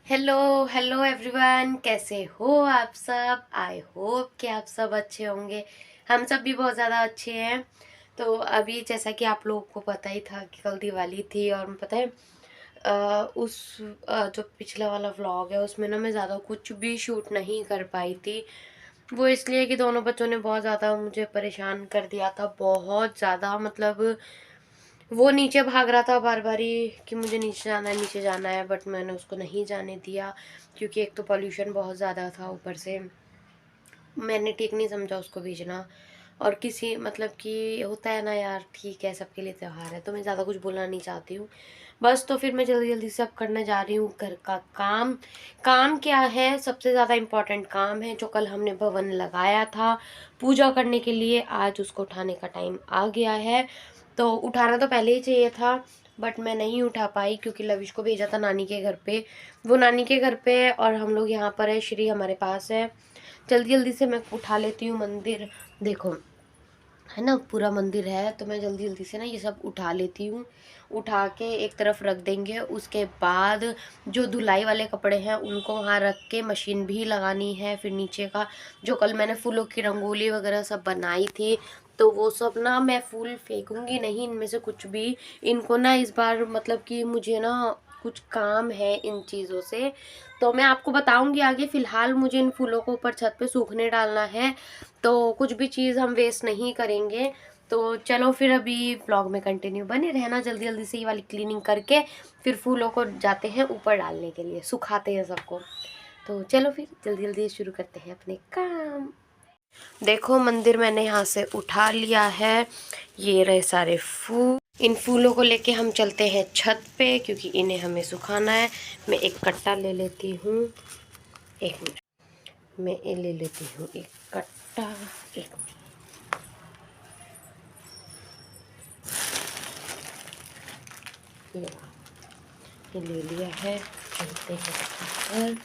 Hello hello everyone, कैसे हो आप सब। आई होप कि आप सब अच्छे होंगे। हम सब भी बहुत ज़्यादा अच्छे हैं। तो अभी जैसा कि आप लोगों को पता ही था कि कल दिवाली थी, और पता है जो पिछला वाला व्लॉग है उसमें ना मैं ज़्यादा कुछ भी शूट नहीं कर पाई थी। वो इसलिए कि दोनों बच्चों ने बहुत ज़्यादा मुझे परेशान कर दिया था, बहुत ज़्यादा। मतलब वो नीचे भाग रहा था बार बारी कि मुझे नीचे जाना है नीचे जाना है, बट मैंने उसको नहीं जाने दिया क्योंकि एक तो पॉल्यूशन बहुत ज़्यादा था, ऊपर से मैंने ठीक नहीं समझा उसको भेजना। और किसी मतलब कि होता है ना यार, ठीक है सबके लिए त्यौहार है, तो मैं ज़्यादा कुछ बोलना नहीं चाहती हूँ बस। तो फिर मैं जल्दी जल्दी से अब करने जा रही हूँ घर का काम। काम क्या है, सबसे ज़्यादा इम्पोर्टेंट काम है जो कल हमने भवन लगाया था पूजा करने के लिए, आज उसको उठाने का टाइम आ गया है। तो उठाना तो पहले ही चाहिए था, बट मैं नहीं उठा पाई क्योंकि लविश को भेजा था नानी के घर पे। वो नानी के घर पे है और हम लोग यहाँ पर है, श्री हमारे पास है। जल्दी जल्दी से मैं उठा लेती हूँ मंदिर। देखो है ना, पूरा मंदिर है, तो मैं जल्दी जल्दी से ना ये सब उठा लेती हूँ। उठा के एक तरफ रख देंगे, उसके बाद जो धुलाई वाले कपड़े हैं उनको वहाँ रख के मशीन भी लगानी है। फिर नीचे का जो कल मैंने फूलों की रंगोली वगैरह सब बनाई थी, तो वो सब ना मैं फूल फेंकूंगी नहीं इनमें से कुछ भी। इनको ना इस बार मतलब कि मुझे ना कुछ काम है इन चीज़ों से, तो मैं आपको बताऊंगी आगे। फ़िलहाल मुझे इन फूलों को ऊपर छत पे सूखने डालना है, तो कुछ भी चीज़ हम वेस्ट नहीं करेंगे। तो चलो फिर अभी व्लॉग में कंटिन्यू बने रहना। जल्दी जल्दी से ये वाली क्लीनिंग करके फिर फूलों को जाते हैं ऊपर डालने के लिए, सुखाते हैं सबको। तो चलो फिर जल्दी जल्दी शुरू करते हैं अपने काम। देखो मंदिर मैंने यहाँ से उठा लिया है, ये रहे सारे फूल। इन फूलों को लेके हम चलते हैं छत पे क्योंकि इन्हें हमें सुखाना है। मैं एक कट्टा ले लेती हूँ, एक मिनट, मैं ये ले लेती हूँ एक कट्टा, एक मिनट। ये ले लिया है, चलते हैं ऊपर।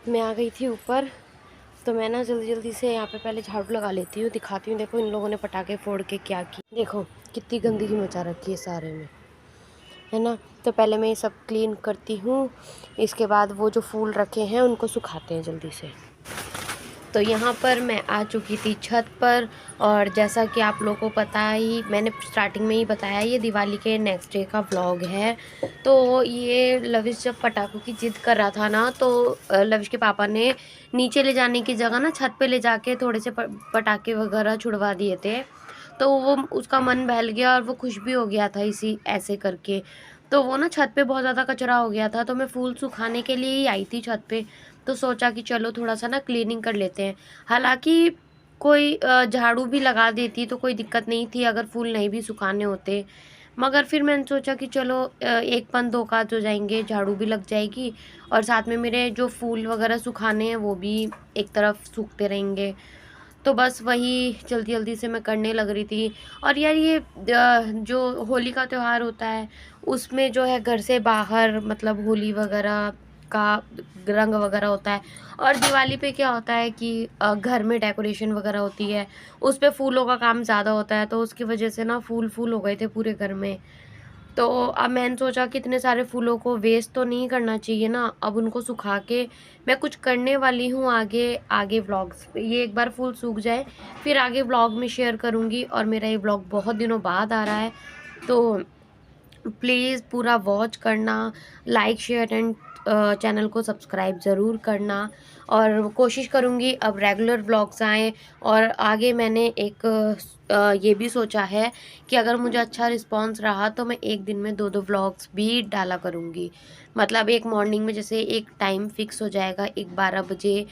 मैं आ गई थी ऊपर, तो मैं ना जल्दी जल्दी से यहाँ पे पहले झाड़ू लगा लेती हूँ, दिखाती हूँ। देखो इन लोगों ने पटाखे फोड़ के क्या की, देखो कितनी गंदगी मचा रखी है सारे में, है ना। तो पहले मैं ये सब क्लीन करती हूँ, इसके बाद वो जो फूल रखे हैं उनको सुखाते हैं जल्दी से। तो यहाँ पर मैं आ चुकी थी छत पर, और जैसा कि आप लोगों को पता ही, मैंने स्टार्टिंग में ही बताया, ये दिवाली के नेक्स्ट डे का व्लॉग है। तो ये लविश जब पटाखों की जिद कर रहा था ना, तो लविश के पापा ने नीचे ले जाने की जगह ना छत पे ले जाके थोड़े से पटाखे वगैरह छुड़वा दिए थे। तो वो उसका मन बहल गया और वो खुश भी हो गया था इसी ऐसे करके। तो वो ना छत पे बहुत ज़्यादा कचरा हो गया था, तो मैं फूल सुखाने के लिए ही आई थी छत पे। तो सोचा कि चलो थोड़ा सा ना क्लीनिंग कर लेते हैं। हालांकि कोई झाड़ू भी लगा देती तो कोई दिक्कत नहीं थी अगर फूल नहीं भी सुखाने होते, मगर फिर मैंने सोचा कि चलो एक पन दो काज हो जाएंगे, झाड़ू भी लग जाएगी और साथ में मेरे जो फूल वगैरह सुखाने हैं वो भी एक तरफ सूखते रहेंगे। तो बस वही जल्दी जल्दी से मैं करने लग रही थी। और यार ये जो होली का त्यौहार होता है उसमें जो है घर से बाहर मतलब होली वगैरह का रंग वगैरह होता है, और दिवाली पे क्या होता है कि घर में डेकोरेशन वगैरह होती है, उस पे फूलों का काम ज़्यादा होता है, तो उसकी वजह से ना फूल फूल हो गए थे पूरे घर में। तो अब मैंने सोचा कि इतने सारे फूलों को वेस्ट तो नहीं करना चाहिए ना, अब उनको सुखा के मैं कुछ करने वाली हूँ आगे आगे व्लॉग्स। ये एक बार फूल सूख जाए फिर आगे व्लॉग में शेयर करूँगी, और मेरा ये व्लॉग बहुत दिनों बाद आ रहा है, तो प्लीज़ पूरा वॉच करना, लाइक शेयर एंड चैनल को सब्सक्राइब ज़रूर करना। और कोशिश करूँगी अब रेगुलर व्लॉग्स आएँ। और आगे मैंने एक ये भी सोचा है कि अगर मुझे अच्छा रिस्पांस रहा तो मैं एक दिन में 2-2 व्लॉग्स भी डाला करूँगी। मतलब एक मॉर्निंग में जैसे एक टाइम फिक्स हो जाएगा, एक 12 बजे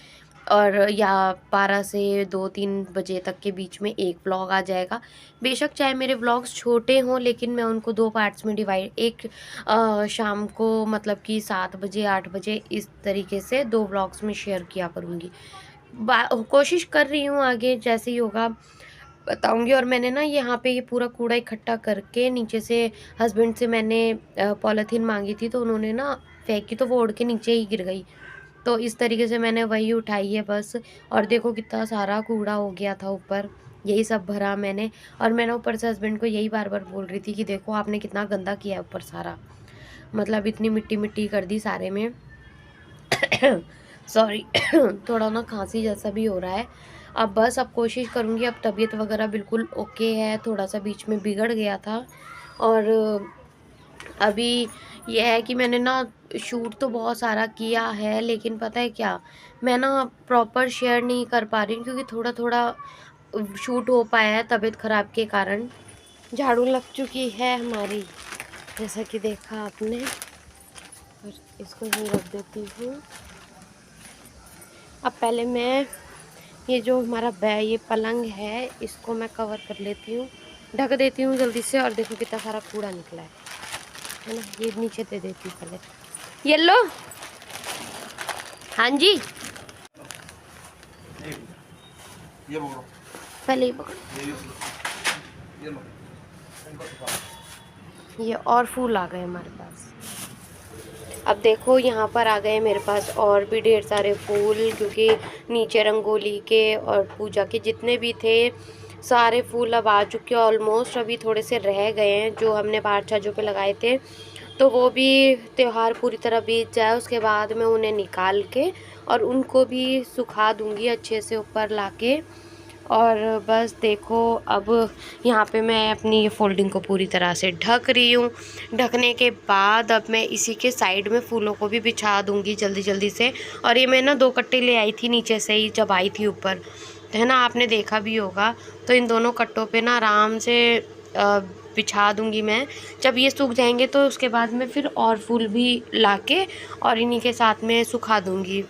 और या 12 से 2-3 बजे तक के बीच में एक व्लॉग आ जाएगा। बेशक चाहे मेरे व्लॉग्स छोटे हों, लेकिन मैं उनको 2 पार्ट्स में डिवाइड, एक शाम को मतलब कि 7 बजे 8 बजे इस तरीके से 2 व्लॉग्स में शेयर किया करूँगी। कोशिश कर रही हूँ, आगे जैसे ही होगा बताऊँगी। और मैंने ना यहाँ पे ये पूरा कूड़ा इकट्ठा करके नीचे से हस्बैंड से मैंने पॉलीथीन मांगी थी, तो उन्होंने ना फेंकी, तो वो उड़ के नीचे ही गिर गई। तो इस तरीके से मैंने वही उठाई है बस। और देखो कितना सारा कूड़ा हो गया था ऊपर, यही सब भरा मैंने। और मैं ना ऊपर से हस्बैंड को यही बार बार बोल रही थी कि देखो आपने कितना गंदा किया है ऊपर सारा, मतलब इतनी मिट्टी मिट्टी कर दी सारे में। सॉरी, थोड़ा ना खांसी जैसा भी हो रहा है। अब बस अब कोशिश करूँगी, अब तबीयत वगैरह बिल्कुल ओके है, थोड़ा सा बीच में बिगड़ गया था। और अभी ये है कि मैंने ना शूट तो बहुत सारा किया है, लेकिन पता है क्या, मैं ना प्रॉपर शेयर नहीं कर पा रही हूँ, क्योंकि थोड़ा थोड़ा शूट हो पाया है तबीयत ख़राब के कारण। झाड़ू लग चुकी है हमारी, जैसा कि देखा आपने। और इसको यहीं रख देती हूँ। अब पहले मैं ये जो हमारा ये पलंग है, इसको मैं कवर कर लेती हूँ, ढक देती हूँ जल्दी से। और देखो कितना सारा कूड़ा निकला है ना। ये नीचे दे देती हूँ पहले। ये लो। हाँ जी, ये पकड़ो, पहले ही पकड़ो। ये लो, इनको छुपा। ये और फूल आ गए हमारे पास। अब देखो यहाँ पर आ गए मेरे पास और भी ढेर सारे फूल, क्योंकि नीचे रंगोली के और पूजा के जितने भी थे सारे फूल अब आ चुके हैं ऑलमोस्ट। अभी थोड़े से रह गए हैं जो हमने बाहर छज्जों पे लगाए थे, तो वो भी त्योहार पूरी तरह बीत जाए उसके बाद मैं उन्हें निकाल के और उनको भी सुखा दूँगी अच्छे से ऊपर लाके। और बस देखो अब यहाँ पे मैं अपनी ये फोल्डिंग को पूरी तरह से ढक रही हूँ। ढकने के बाद अब मैं इसी के साइड में फूलों को भी बिछा दूँगी जल्दी जल्दी से। और ये मैं ना 2 कट्टे ले आई थी नीचे से ही जब आई थी ऊपर, है ना, आपने देखा भी होगा। तो इन दोनों कट्टों पे ना आराम से बिछा दूँगी मैं। जब ये सूख जाएंगे तो उसके बाद में फिर और फूल भी लाके और इन्हीं के साथ में सुखा दूँगी।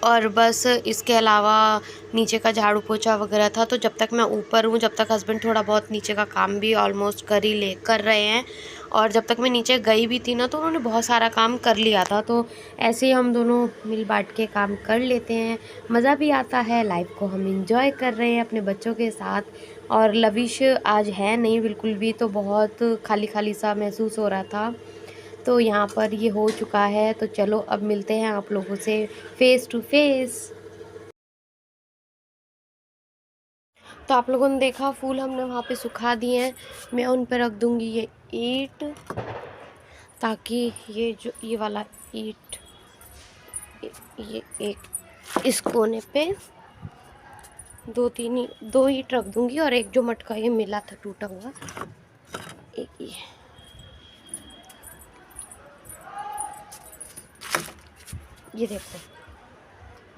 और बस इसके अलावा नीचे का झाड़ू पोछा वगैरह था, तो जब तक मैं ऊपर हूँ, जब तक हस्बैंड थोड़ा बहुत नीचे का काम भी ऑलमोस्ट कर रहे हैं, और जब तक मैं नीचे गई भी थी ना तो उन्होंने बहुत सारा काम कर लिया था। तो ऐसे ही हम दोनों मिल बांट के काम कर लेते हैं, मज़ा भी आता है, लाइफ को हम इंजॉय कर रहे हैं अपने बच्चों के साथ। और लविश आज है नहीं बिल्कुल भी, तो बहुत खाली खाली सा महसूस हो रहा था। तो यहाँ पर ये हो चुका है, तो चलो अब मिलते हैं आप लोगों से फेस टू फेस। तो आप लोगों ने देखा फूल हमने वहाँ पे सुखा दिए हैं। मैं उन पर रख दूँगी ये ईंट, ताकि ये जो ये वाला ईंट, ये एक इस कोने पे 2 ईंट रख दूँगी, और एक जो मटका ये मिला था टूटा हुआ, एक ये देखो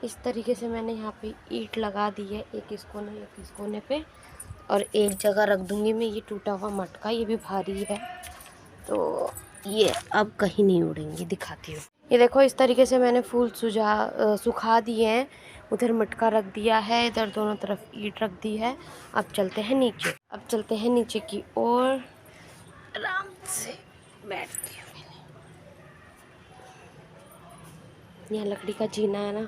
इस तरीके से मैंने यहाँ पे ईंट लगा दी है, एक इस कोने पे, और एक जगह रख दूँगी मैं ये टूटा हुआ मटका। ये भी भारी है, तो ये अब कहीं नहीं उड़ेंगे, दिखाती हूँ। ये देखो इस तरीके से मैंने फूल सुखा दिए हैं। उधर मटका रख दिया है, इधर दोनों तरफ ईंट रख दी है। अब चलते हैं नीचे, की ओर। आराम से बैठती हूँ। यहाँ लकड़ी का जीना है ना।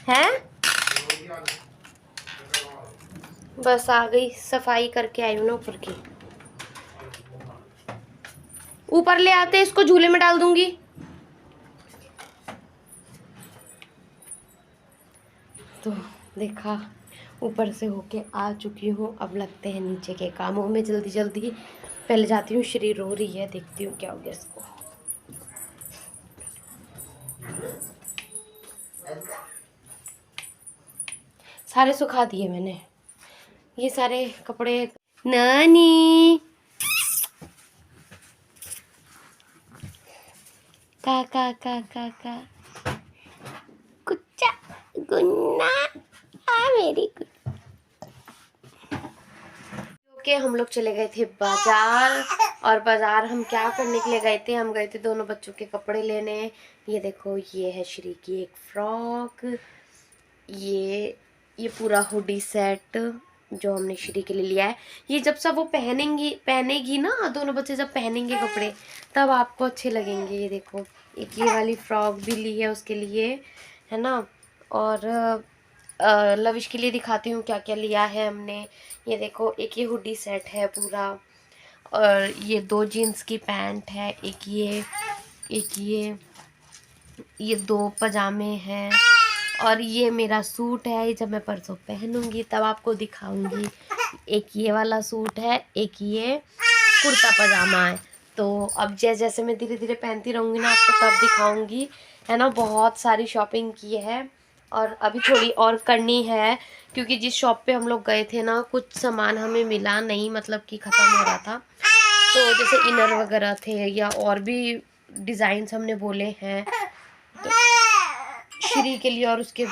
हैं? बस आ गई, सफाई करके आई हूँ ना ऊपर की। ऊपर ले आते, इसको झूले में डाल दूंगी। तो देखा ऊपर से होके आ चुकी हूँ, अब लगते हैं नीचे के कामों में जल्दी जल्दी। पहले जाती हूँ, श्री रो रही है, देखती हूँ क्या हो गया इसको। सारे सुखा दिए मैंने ये सारे कपड़े। नानी का गुन्ना मेरी ओके। हम लोग चले गए थे बाजार, और बाजार हम क्या करने के लिए गए थे, हम गए थे दोनों बच्चों के कपड़े लेने। ये देखो, ये है श्री की एक फ्रॉक, ये पूरा हुडी सेट जो हमने श्री के लिए लिया है। ये जब सब वो पहनेगी ना, दोनों बच्चे जब पहनेंगे कपड़े तब आपको अच्छे लगेंगे। ये देखो, एक ये वाली फ्रॉक भी ली है उसके लिए, है ना। और लविश के लिए दिखाती हूँ क्या क्या लिया है हमने। ये देखो, एक ये हुडी सेट है पूरा, और ये 2 जीन्स की पैंट है, एक ये 2 पजामे हैं, और ये मेरा सूट है। जब मैं परसों पहनूंगी तब आपको दिखाऊंगी। एक ये वाला सूट है, एक ये कुर्ता पजामा है। तो अब जैसे मैं धीरे धीरे पहनती रहूँगी ना आपको तब दिखाऊंगी, है ना। बहुत सारी शॉपिंग की है और अभी थोड़ी और करनी है, क्योंकि जिस शॉप पे हम लोग गए थे ना, कुछ सामान हमें मिला नहीं, मतलब कि ख़त्म हो रहा था। तो जैसे इनर वगैरह थे या और भी डिज़ाइंस हमने बोले हैं, तो श्री के लिए और उसके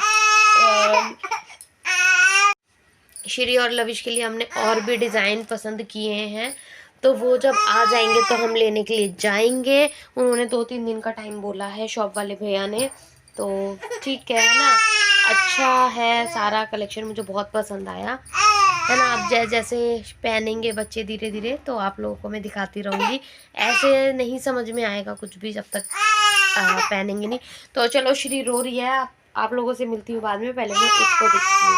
श्री और लविश के लिए हमने और भी डिज़ाइन पसंद किए हैं। तो वो जब आ जाएंगे तो हम लेने के लिए जाएंगे। उन्होंने 2-3 दिन का टाइम बोला है, शॉप वाले भैया ने। तो ठीक है ना, अच्छा है सारा कलेक्शन, मुझे बहुत पसंद आया, है ना। अब जैसे पहनेंगे बच्चे धीरे धीरे तो आप लोगों को मैं दिखाती रहूँगी। ऐसे नहीं समझ में आएगा कुछ भी जब तक पहनेंगे नहीं। तो चलो, श्री रो रही है, आप लोगों से मिलती हूँ बाद में, पहले मैं उसको देखती हूँ।